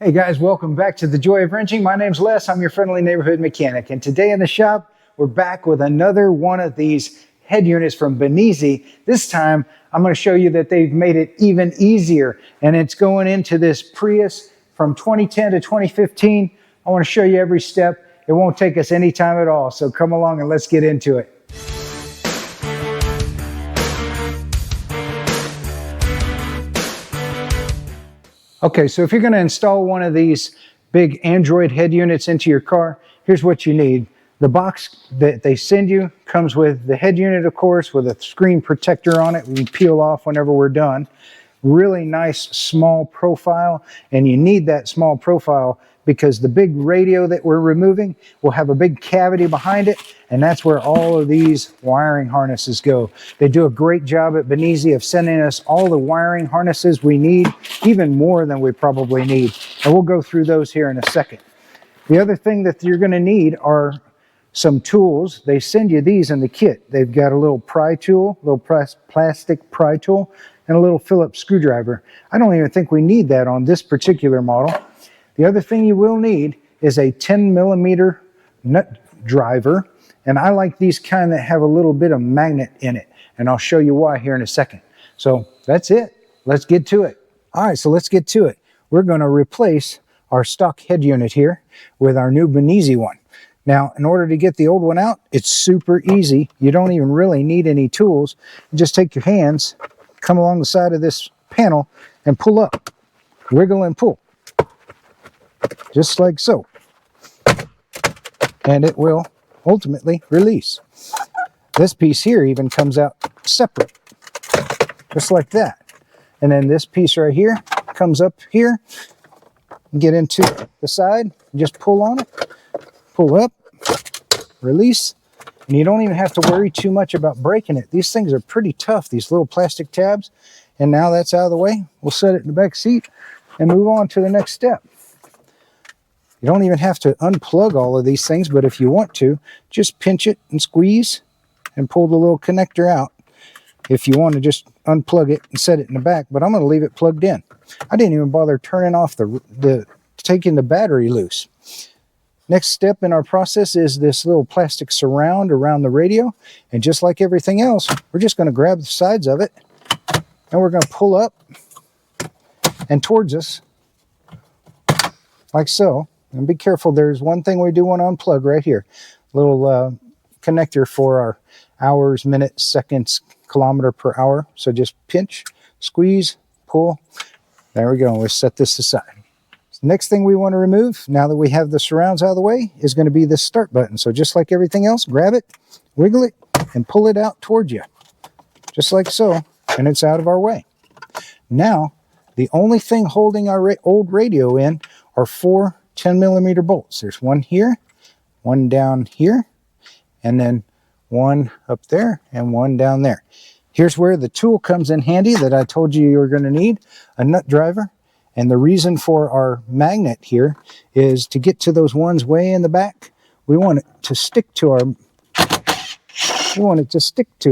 Hey guys, welcome back to The Joy of Wrenching. My name's Les, I'm your friendly neighborhood mechanic, and today in the shop, we're back with another one of these head units from Binize. This time, I'm going to show you that they've made it even easier, and it's going into this Prius from 2010 to 2015. I want to show you every step. It won't take us any time at all, so come along and let's get into it. Okay, so if you're going to install one of these big Android head units into your car, here's what you need. The box that they send you comes with the head unit, of course, with a screen protector on it. We peel off whenever we're done. Really nice small profile, and you need that small profile because the big radio that we're removing will have a big cavity behind it, and that's where all of these wiring harnesses go. They do a great job at Binize of sending us all the wiring harnesses we need, even more than we probably need. And we'll go through those here in a second. The other thing that you're going to need are some tools. They send you these in the kit. They've got a little pry tool, little plastic pry tool, and a little Phillips screwdriver. I don't even think we need that on this particular model. The other thing you will need is a 10mm nut driver, and I like these kind that have a little bit of magnet in it, and I'll show you why here in a second. So that's it. Let's get to it. All right, so let's get to it. We're going to replace our stock head unit here with our new Binize one. Now, in order to get the old one out, it's super easy. You don't even really need any tools. You just take your hands, come along the side of this panel, and pull up. Wiggle and pull. Just like so. And it will ultimately release. This piece here even comes out separate. Just like that. And then this piece right here comes up here. Get into the side. Just pull on it. Pull up. Release. And you don't even have to worry too much about breaking it. These things are pretty tough, these little plastic tabs. And now that's out of the way. We'll set it in the back seat and move on to the next step. You don't even have to unplug all of these things, but if you want to, just pinch it and squeeze and pull the little connector out. If you want to just unplug it and set it in the back, but I'm going to leave it plugged in. I didn't even bother turning off taking the battery loose. Next step in our process is this little plastic surround around the radio. And just like everything else, we're just going to grab the sides of it and we're going to pull up and towards us like so. And be careful, there's one thing we do want to unplug right here. Little connector for our hours, minutes, seconds, kilometer per hour. So just pinch, squeeze, pull. There we go. We'll set this aside. Next thing we want to remove, now that we have the surrounds out of the way, is going to be this start button. So just like everything else, grab it, wiggle it, and pull it out towards you. Just like so, and it's out of our way. Now, the only thing holding our old radio in are 4 10mm bolts. There's one here, one down here, and then one up there, and one down there. Here's where the tool comes in handy that I told you were going to need, a nut driver. And the reason for our magnet here is to get to those ones way in the back. We want it to stick to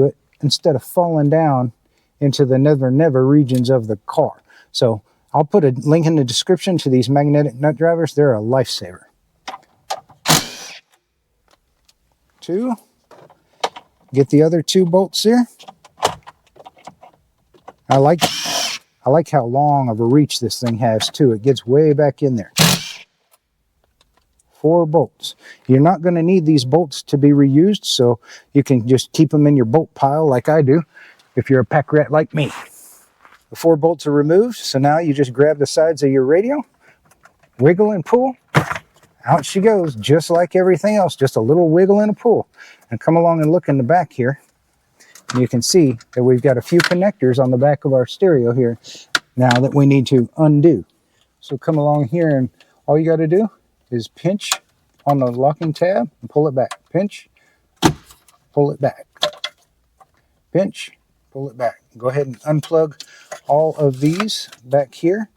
it instead of falling down into the never regions of the car. So I'll put a link in the description to these magnetic nut drivers. They're a lifesaver. 2. Get the other 2 bolts here. I like how long of a reach this thing has too. It gets way back in there. 4 bolts. You're not going to need these bolts to be reused, so you can just keep them in your bolt pile like I do if you're a pack rat like me. The 4 bolts are removed, so now you just grab the sides of your radio, wiggle and pull. Out she goes, just like everything else, just a little wiggle and a pull. And come along and look in the back here. And you can see that we've got a few connectors on the back of our stereo here now that we need to undo. So come along here and all you got to do is pinch on the locking tab and pull it back. Pinch, pull it back. Pinch, pull it back. Go ahead and unplug all of these back here.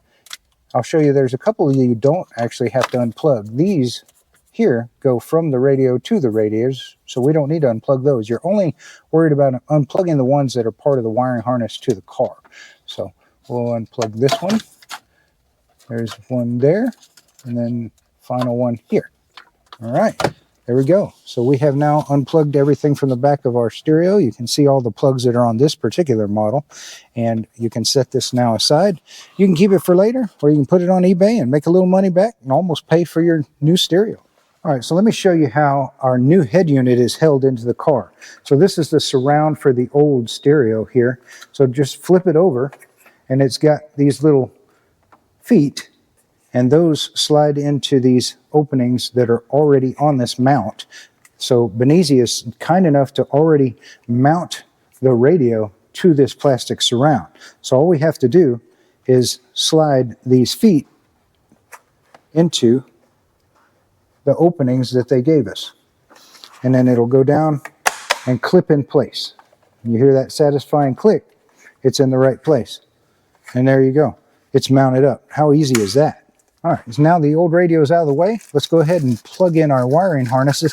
I'll show you there's a couple of you don't actually have to unplug. These here go from the radio to the radios, so we don't need to unplug those. You're only worried about unplugging the ones that are part of the wiring harness to the car. So we'll unplug this one, There's one there, and then final one here. All right, there we go. So we have now unplugged everything from the back of our stereo. You can see all the plugs that are on this particular model, and you can set this now aside. You can keep it for later, or you can put it on eBay and make a little money back and almost pay for your new stereo. All right, so let me show you how our new head unit is held into the car. So this is the surround for the old stereo here. So just flip it over, and it's got these little feet, and those slide into these openings that are already on this mount. So Binize is kind enough to already mount the radio to this plastic surround. So all we have to do is slide these feet into the openings that they gave us. And then it'll go down and clip in place. You hear that satisfying click? It's in the right place. And there you go. It's mounted up. How easy is that? All right, so now the old radio is out of the way. Let's go ahead and plug in our wiring harnesses.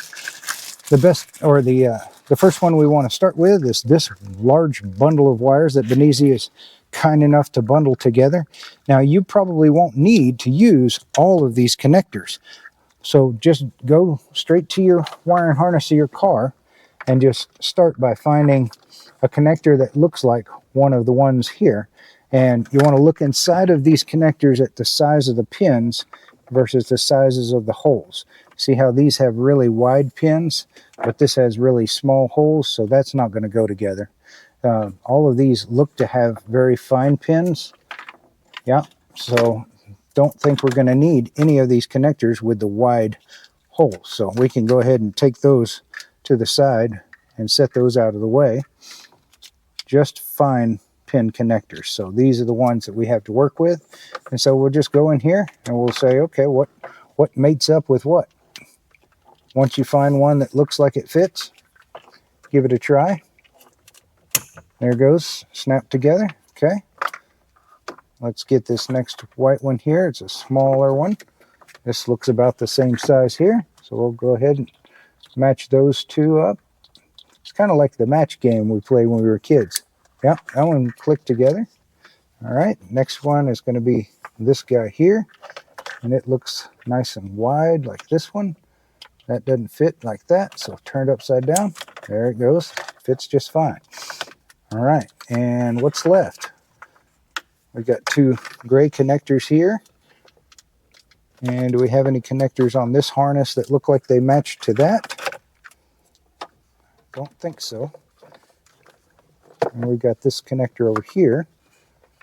The first one we want to start with is this large bundle of wires that Binize is kind enough to bundle together. Now, you probably won't need to use all of these connectors. So just go straight to your wiring harness of your car and just start by finding a connector that looks like one of the ones here. And you want to look inside of these connectors at the size of the pins versus the sizes of the holes. See how these have really wide pins, but this has really small holes, so that's not going to go together. All of these look to have very fine pins. Yeah, so don't think we're going to need any of these connectors with the wide holes. So we can go ahead and take those to the side and set those out of the way. Just fine pin connectors. So these are the ones that we have to work with. And so we'll just go in here and we'll say, okay, what mates up with what? Once you find one that looks like it fits, give it a try. There it goes, snap together. Okay. Let's get this next white one here. It's a smaller one. This looks about the same size here. So we'll go ahead and match those two up. It's kind of like the match game we played when we were kids. Yeah, that one clicked together. All right, next one is going to be this guy here. And it looks nice and wide like this one. That doesn't fit like that, so turned upside down. There it goes. Fits just fine. All right, and what's left? We've got two gray connectors here. And do we have any connectors on this harness that look like they match to that? Don't think so. And we've got this connector over here,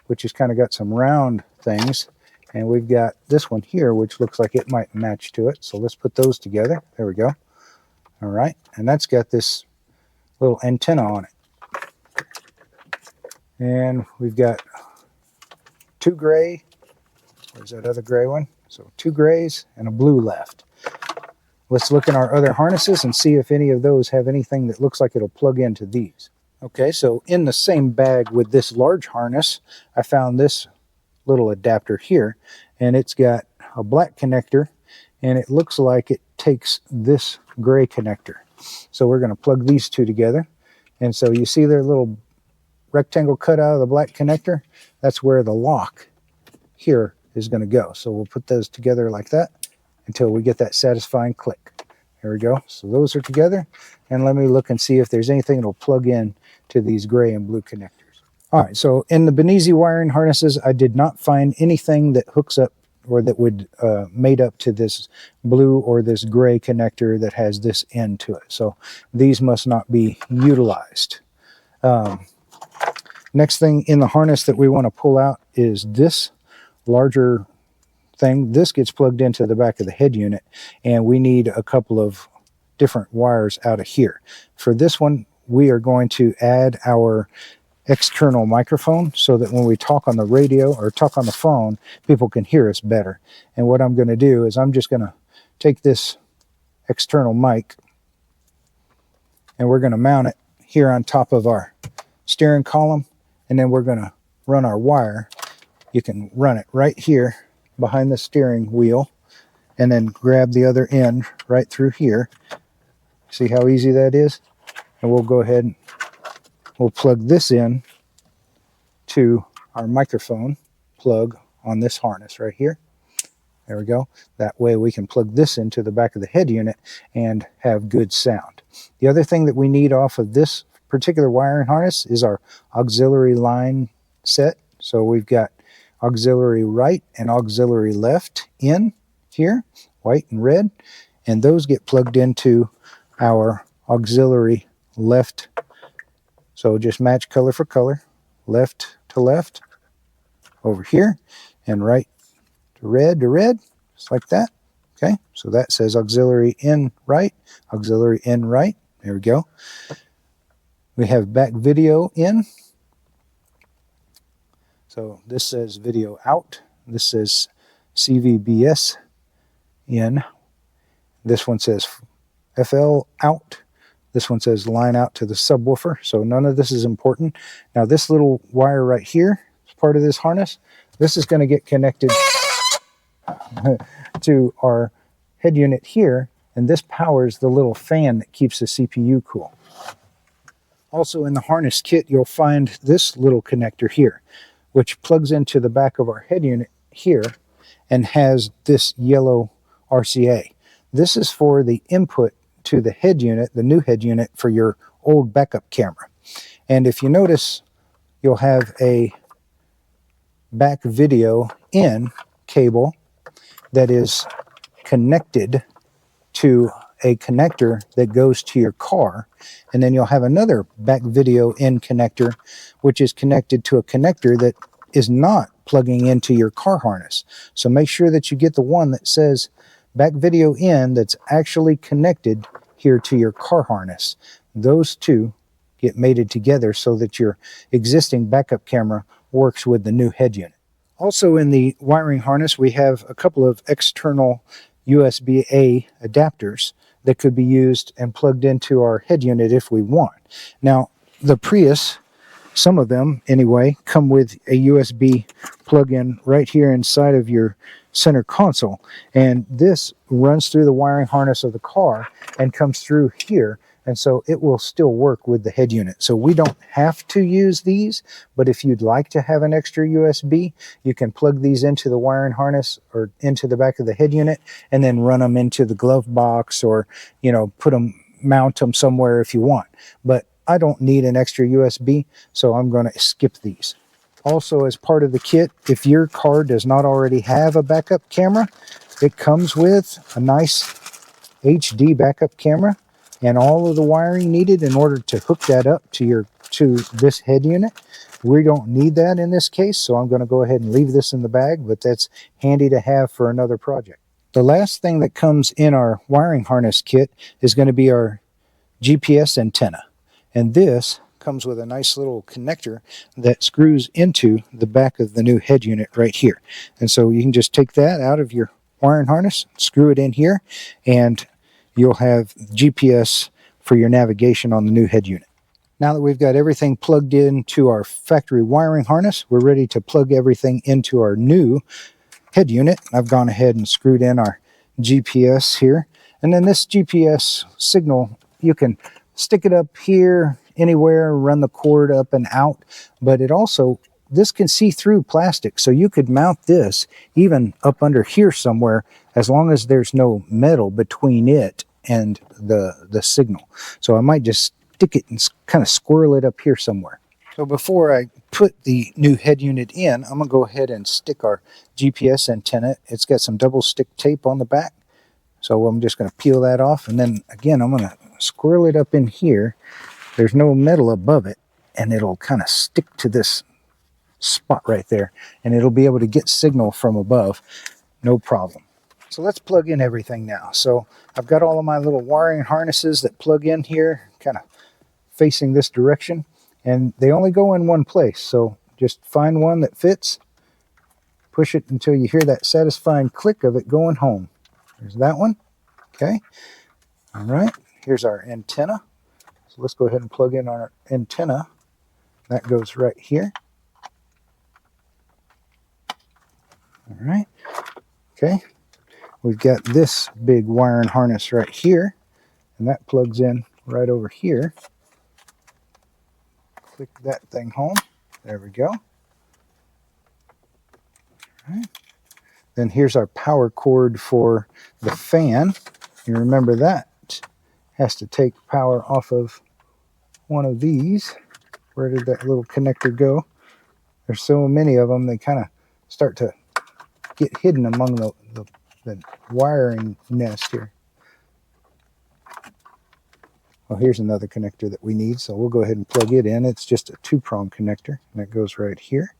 which has kind of got some round things. And we've got this one here, which looks like it might match to it. So let's put those together. There we go. All right. And that's got this little antenna on it. And we've got two gray. Where's that other gray one? So two grays and a blue left. Let's look in our other harnesses and see if any of those have anything that looks like it'll plug into these. Okay, so in the same bag with this large harness, I found this little adapter here, and it's got a black connector, and it looks like it takes this gray connector. So we're going to plug these two together. And so you see their little rectangle cut out of the black connector? That's where the lock here is going to go. So we'll put those together like that until we get that satisfying click. There we go. So those are together. And let me look and see if there's anything that'll plug in to these gray and blue connectors. All right, so in the Binize wiring harnesses, I did not find anything that hooks up or that would mate up to this blue or this gray connector that has this end to it. So these must not be utilized. Next thing in the harness that we want to pull out is this larger thing. This gets plugged into the back of the head unit, and we need a couple of different wires out of here. For this one, we are going to add our external microphone so that when we talk on the radio or talk on the phone, people can hear us better. And what I'm going to do is I'm just going to take this external mic and we're going to mount it here on top of our steering column, and then we're going to run our wire. You can run it right here behind the steering wheel and then grab the other end right through here. See how easy that is? And we'll go ahead and we'll plug this in to our microphone plug on this harness right here. There we go. That way we can plug this into the back of the head unit and have good sound. The other thing that we need off of this particular wiring harness is our auxiliary line set. So we've got auxiliary right and auxiliary left in here, white and red, and those get plugged into our auxiliary left. So just match color for color, left to left over here, and right to red, just like that. Okay, so that says auxiliary in right, auxiliary in right. There we go. We have back video in. So this says video out. This says CVBS in. This one says FL out. This one says line out to the subwoofer. So none of this is important. Now this little wire right here is part of this harness. This is going to get connected to our head unit here, and this powers the little fan that keeps the CPU cool. Also in the harness kit, you'll find this little connector here, which plugs into the back of our head unit here and has this yellow RCA. This is for the input to the head unit, the new head unit for your old backup camera. And if you notice, you'll have a back video in cable that is connected to a connector that goes to your car, and then you'll have another back video in connector which is connected to a connector that is not plugging into your car harness. So make sure that you get the one that says back video in that's actually connected here to your car harness. Those two get mated together so that your existing backup camera works with the new head unit. Also in the wiring harness, we have a couple of external USB-A adapters that could be used and plugged into our head unit if we want. Now, the Prius, some of them anyway, come with a USB plug-in right here inside of your center console, and this runs through the wiring harness of the car and comes through here, and so it will still work with the head unit. So we don't have to use these, but if you'd like to have an extra USB, you can plug these into the wiring harness or into the back of the head unit and then run them into the glove box, or mount them somewhere if you want. But I don't need an extra USB, so I'm going to skip these. Also, as part of the kit, if your car does not already have a backup camera, it comes with a nice HD backup camera and all of the wiring needed in order to hook that up to this head unit. We don't need that in this case, so I'm going to go ahead and leave this in the bag, but that's handy to have for another project. The last thing that comes in our wiring harness kit is going to be our GPS antenna, and this comes with a nice little connector that screws into the back of the new head unit right here. And so you can just take that out of your wiring harness, screw it in here, and you'll have GPS for your navigation on the new head unit. Now that we've got everything plugged into our factory wiring harness, we're ready to plug everything into our new head unit. I've gone ahead and screwed in our GPS here. And then this GPS signal, you can stick it up here, anywhere, run the cord up and out, but this can see through plastic, so you could mount this even up under here somewhere, as long as there's no metal between it and the signal. So I might just stick it and kind of squirrel it up here somewhere. So before I put the new head unit in, I'm going to go ahead and stick our GPS antenna. It's got some double stick tape on the back, so I'm just going to peel that off, and then again I'm going to squirrel it up in here. There's no metal above it, and it'll kind of stick to this spot right there, and it'll be able to get signal from above, no problem. So let's plug in everything now. So I've got all of my little wiring harnesses that plug in here, kind of facing this direction, and they only go in one place. So just find one that fits, push it until you hear that satisfying click of it going home. There's that one. Okay. All right. Here's our antenna. So let's go ahead and plug in our antenna. That goes right here. All right. Okay. We've got this big wiring harness right here, and that plugs in right over here. Click that thing home. There we go. All right. Then here's our power cord for the fan. You remember that has to take power off of one of these. Where did that little connector go? There's so many of them, they kind of start to get hidden among the wiring nest here. Well, here's another connector that we need, so we'll go ahead and plug it in. It's just a 2-prong connector, and that goes right here.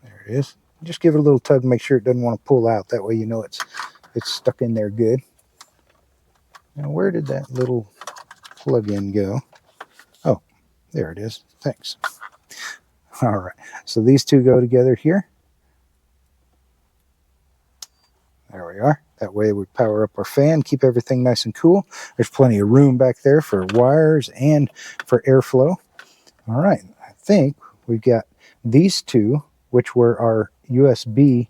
There it is. Just give it a little tug, make sure it doesn't want to pull out. That way you know it's stuck in there good. Now, where did that little plug-in go? Oh, there it is. Thanks. All right, so these two go together here. There we are. That way we power up our fan, keep everything nice and cool. There's plenty of room back there for wires and for airflow. All right, I think we've got these two, which were our USB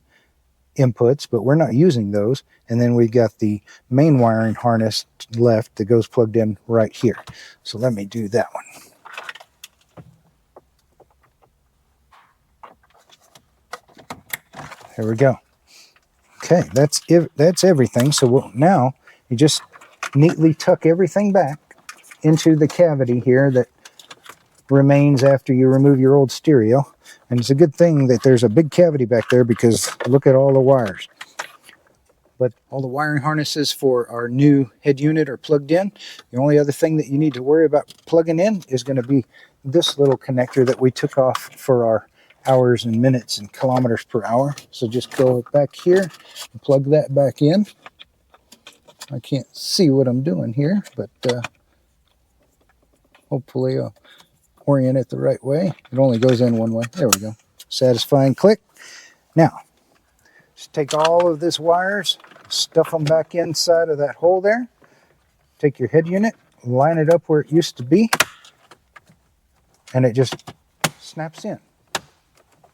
inputs, but we're not using those. And then we've got the main wiring harness left that goes plugged in right here. So let me do that one. There we go. Okay, that's everything. So now you just neatly tuck everything back into the cavity here that remains after you remove your old stereo. And it's a good thing that there's a big cavity back there, because look at all the wires. But all the wiring harnesses for our new head unit are plugged in. The only other thing that you need to worry about plugging in is going to be this little connector that we took off for our hours and minutes and kilometers per hour. So just go back here and plug that back in. I can't see what I'm doing here, but hopefully I'll orient it the right way. It only goes in one way. There we go. Satisfying click. Now, just take all of this wires, stuff them back inside of that hole there. Take your head unit, line it up where it used to be, and it just snaps in.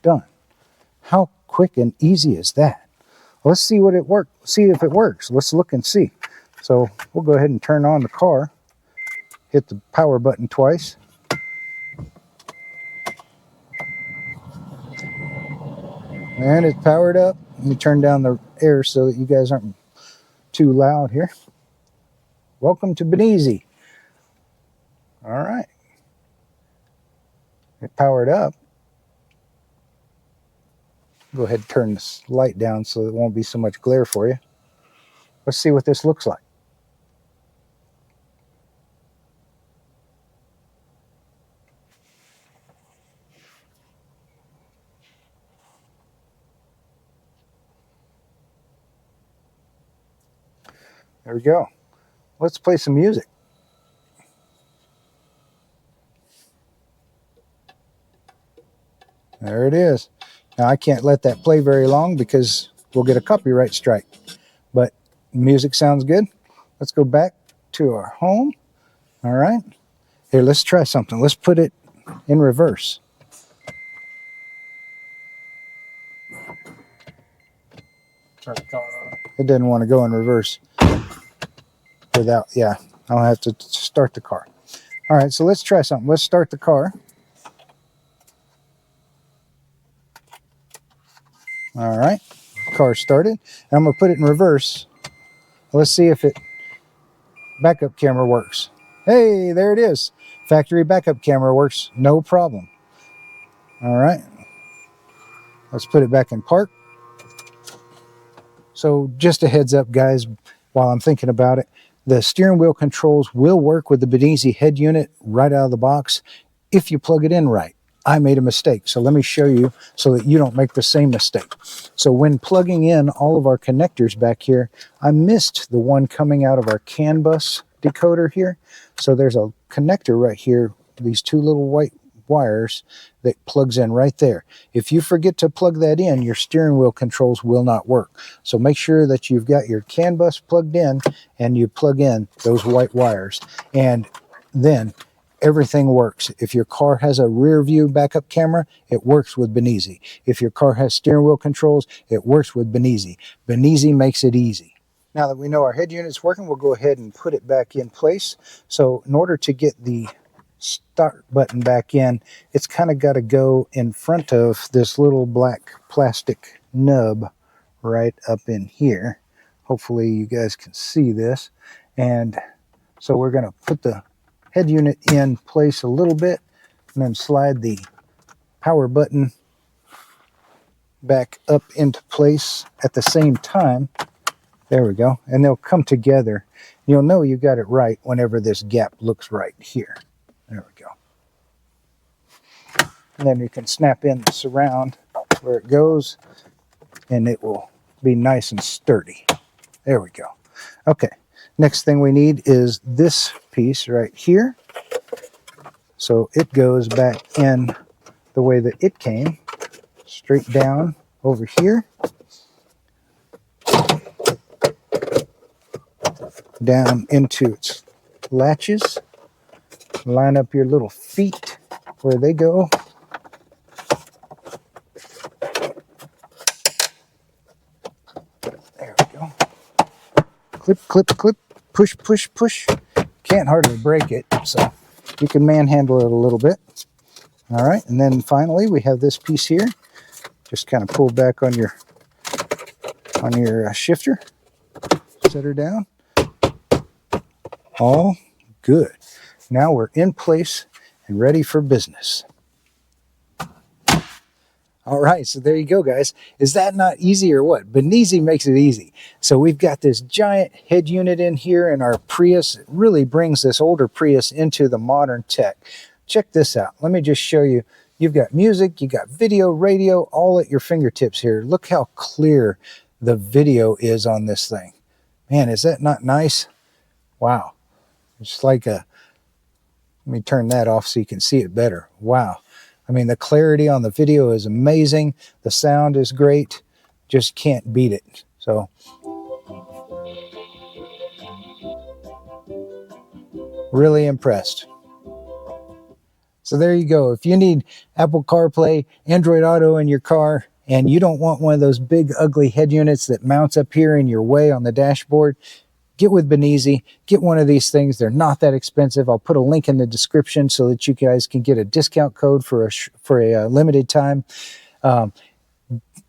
Done. How quick and easy is that? Let's see what it works. See if it works. Let's look and see. So we'll go ahead and turn on the car. Hit the power button twice. And it's powered up. Let me turn down the air so that you guys aren't too loud here. Welcome to Binize. All right. It powered up. Go ahead and turn this light down so it won't be so much glare for you. Let's see what this looks like. There we go. Let's play some music. There it is. Now I can't let that play very long because we'll get a copyright strike. But music sounds good. Let's go back to our home. All right. Here, let's try something. Let's put it in reverse. Turn the car on. It didn't want to go in reverse without, yeah, I'll have to start the car. All right, so let's try something. Let's start the car. All right, car started. And I'm going to put it in reverse. Let's see if it backup camera works. Hey, there it is. Factory backup camera works, no problem. All right, let's put it back in park. So just a heads up, guys, while I'm thinking about it, the steering wheel controls will work with the Binize head unit right out of the box if you plug it in right. I made a mistake, so let me show you so that you don't make the same mistake. So when plugging in all of our connectors back here, I missed the one coming out of our CAN bus decoder here. So there's a connector right here, these two little white wires that plugs in right there. If you forget to plug that in, your steering wheel controls will not work. So make sure that you've got your CAN bus plugged in and you plug in those white wires, and then everything works. If your car has a rear view backup camera, it works with Binize. If your car has steering wheel controls, it works with Binize. Binize makes it easy. Now that we know our head unit's working, we'll go ahead and put it back in place. So in order to get the start button back in, it's kind of got to go in front of this little black plastic nub right up in here. Hopefully you guys can see this. And so we're going to put the head unit in place a little bit and then slide the power button back up into place at the same time. There we go. And they'll come together. You'll know you got it right whenever this gap looks right here. There we go. And then you can snap in the surround where it goes, and it will be nice and sturdy. There we go. Okay, next thing we need is this piece right here. So it goes back in the way that it came, straight down over here, down into its latches. Line up your little feet where they go. There we go. Clip, clip, clip, push, push, push. Can't hardly break it, so you can manhandle it a little bit. All right, and then finally we have this piece here. Just kind of pull back on your shifter. Set her down. All good. Now we're in place and ready for business. All right, so there you go, guys. Is that not easy or what? Binize makes it easy. So we've got this giant head unit in here in our Prius. It really brings this older Prius into the modern tech. Check this out. Let me just show you. You've got music, you've got video, radio, all at your fingertips here. Look how clear the video is on this thing. Man, is that not nice? Wow. It's like a... Let me turn that off so you can see it better. Wow. I mean, the clarity on the video is amazing. The sound is great. Just can't beat it. So, really impressed. So there you go. If you need Apple CarPlay, Android Auto in your car, and you don't want one of those big, ugly head units that mounts up here in your way on the dashboard, get with Binize. Get one of these things. They're not that expensive. I'll put a link in the description so that you guys can get a discount code for a limited time.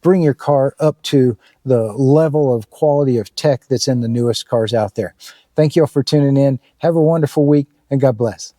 Bring your car up to the level of quality of tech that's in the newest cars out there. Thank you all for tuning in. Have a wonderful week, and God bless.